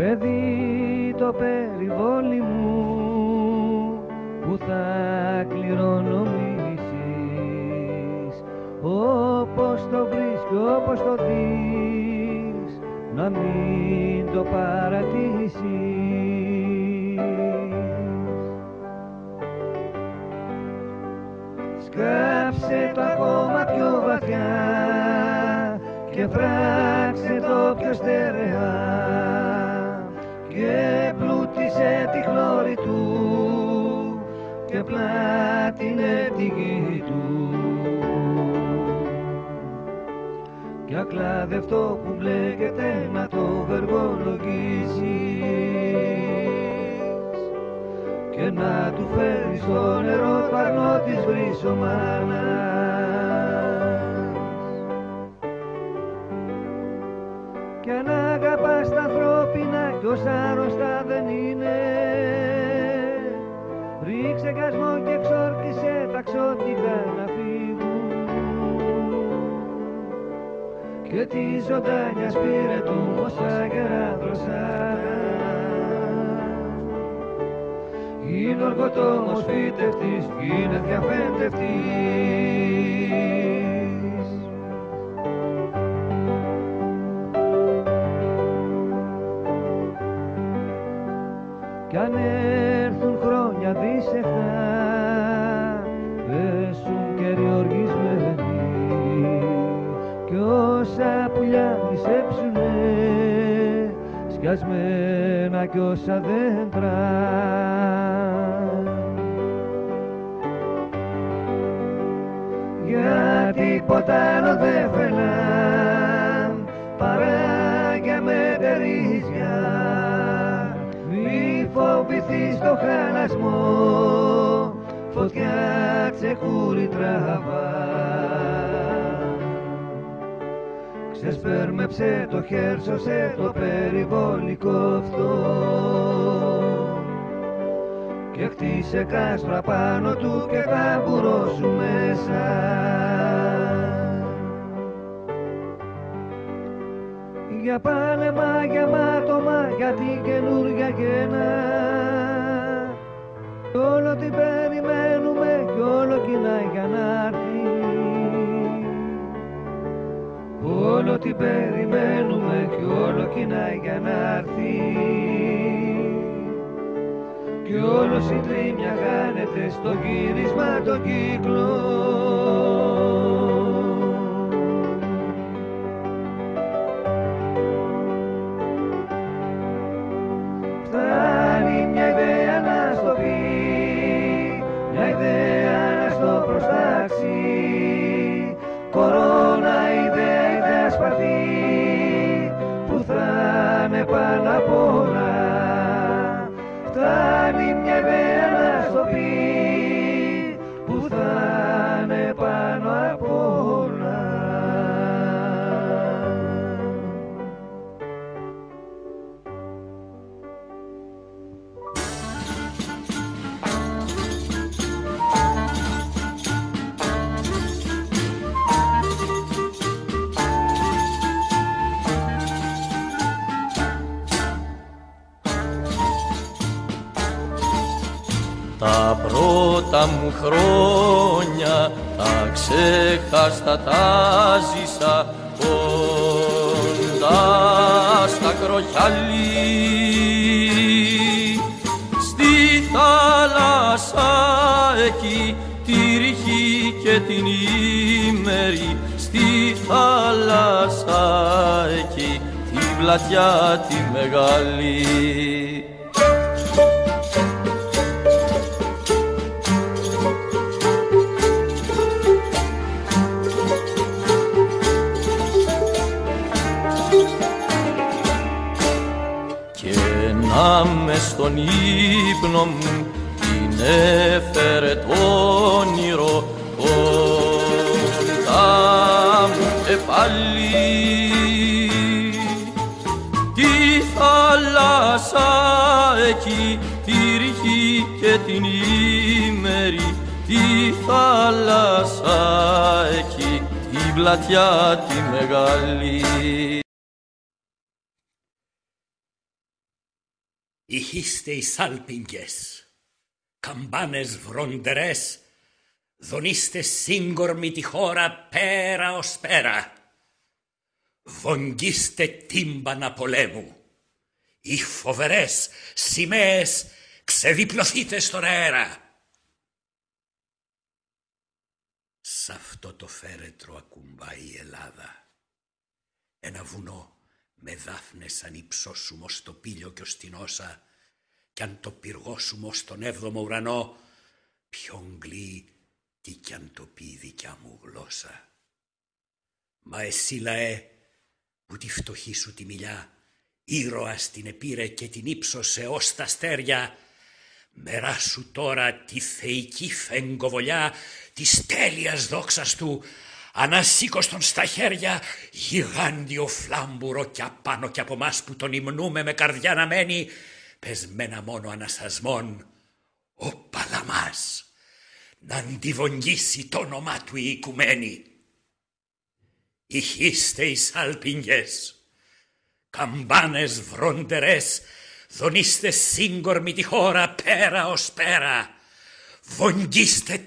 παιδί το περιβόλι μου που θα κληρονομήσεις, όπως το βρεις και όπως το δεις, να μην το παρατήσεις. Σκάψε το ακόμα πιο βαθιά και φράξε το πιο στερεά και πλούτισε τη χλώρη του και πλάτινε τη γη του κι ακλάδευτο που μπλέκεται να το βεργολογήσεις και να του φέρεις στο νερό το αρνό της βρυσομάνας. Κι αν αγαπάς τα ανθρώπινα κι ως άρρωστα δεν είναι, ρίξε κασμό και εξόρκισε τα ξώτικα να φύγουν και τη ζωντάνια σπήρε του όσα γερά δροσάρα. Είναι οργοτόμος φύτευτης, είναι διαφέντευτης. Κι αν έρθουν χρόνια δύσεχτα, πέσουν καιροί οργισμένοι κι όσα πουλιά μισέψουνε σκιασμένα κι όσα δέντρα. Για τίποτα άλλο δεν φαινάν παρά για μετερίζια. Μη φοβηθείς το χαλασμό, φωτιά ξεκούρη τραβά. Ξεσπέρμεψε το χέρσωσε το περιβολικό αυτό και χτίσε κάστρα πάνω του και κάμπουρο σου μέσα. Για πάλεμα, για μάτωμα, για την καινούρια γέννα κι όλο την περιμένουμε κι όλο κοινάει για να έρθει. Όλο την περιμένουμε κι όλο κοινάει για να έρθει κι όλο συντρίμια χάνεται στο γύρισμα το κύκλο. Φτάνει μια ιδέα να στο πει, μια ιδέα να στο προστάξει, κορώνα ιδέα σπαθή που θα είναι πάνω απ' όλα. Φτάνει μια ιδέα να στο πει που θα είναι πάνω απ' όλα. Τα πρώτα μου χρόνια τα ξέχαστα τα ζήσα κοντά στα κροχιάλι στη θάλασσα εκεί τη ρηχή και την ημέρη, στη θάλασσα εκεί την πλατιά τη μεγάλη. Μες στον ύπνο μου την έφερε το όνειρο κοντά μου και πάλι τη θάλασσα εκεί τη ρηχή και την ημέρη, τη θάλασσα εκεί την πλατιά τη μεγάλη. Ηχείστε οι σάλπιγγες, καμπάνες βροντερές, δονείστε σύγκορμη τη χώρα πέρα ως πέρα. Βογγίστε τύμπανα πολέμου, οι φοβερές σημαίες ξεδιπλωθείτε στον αέρα. Σ' αυτό το φέρετρο ακουμπάει η Ελλάδα, ένα βουνό με δάφνες αν υψώσουμε ως το πήλιο και ως την όσα, κι αν το πυργώσουμε ως τον 7ο ουρανό, ποιον γλύ τι κι αν το πει η δικιά μου γλώσσα. Μα εσύ λαέ, που τη φτωχή σου τη μιλιά, ήρωας την επήρε και την ύψωσε ως τα αστέρια, μεράσου τώρα τη θεϊκή φεγγοβολιά της τέλειας δόξας του, ανασήκωστον στα χέρια, γιγάντιο φλάμπουρο κι απάνω κι από μας που τον υμνούμε με καρδιά να μένει, πεσμένα μόνο ανασασμών, ο Παλαμάς, να αντιβογγίσει το όνομά του η οικουμένη. Ηχείστε οι σάλπιγγες, καμπάνες βροντερές, δονείστε σύγκορμη τη χώρα πέρα ως πέρα, βογγίστε